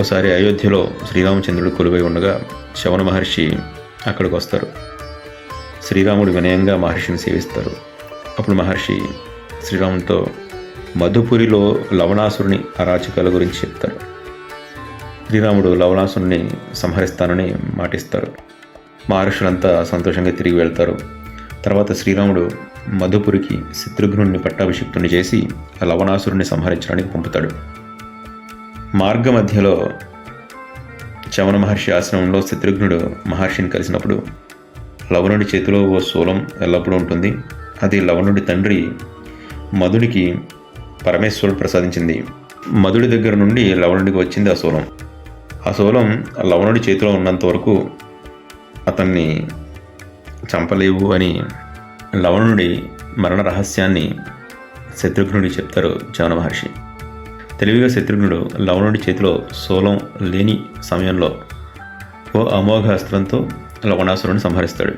ఒకసారి అయోధ్యలో శ్రీరామచంద్రుడు కొలువై ఉండగా శవన మహర్షి అక్కడికి వస్తారు. శ్రీరాముడు వినయంగా మహర్షిని సేవిస్తారు. అప్పుడు మహర్షి శ్రీరామునితో మధుపురిలో లవణాసురుని అరాచకాల గురించి చెప్తారు. శ్రీరాముడు లవణాసురుని సంహరిస్తానని మాటిస్తారు. మహర్షులంతా సంతోషంగా తిరిగి వెళ్తారు. తర్వాత శ్రీరాముడు మధుపురికి శత్రుఘ్నుడిని పట్టాభిషిక్తుని చేసి లవణాసురుని సంహరించడానికి పంపుతాడు. మార్గ మధ్యలో చవన మహర్షి ఆశ్రమంలో శత్రుఘ్నుడు మహర్షిని కలిసినప్పుడు లవణుడి చేతిలో ఓ శూలం ఎల్లప్పుడూ ఉంటుంది. అది లవణుడి తండ్రి మధుడికి పరమేశ్వరుడు ప్రసాదించింది. మధుడి దగ్గర నుండి లవణుడికి వచ్చింది ఆ శూలం. ఆ శూలం లవణుడి చేతిలో ఉన్నంత వరకు అతన్ని చంపలేవు అని లవణుడి మరణ రహస్యాన్ని శత్రుఘ్నుడికి చెప్తారు చవన మహర్షి. తెలివిగా శత్రుఘ్నుడు లవణుడి చేతిలో శూలం లేని సమయంలో ఓ అమోఘ అస్త్రంతో లవణాసురుని సంహరిస్తాడు.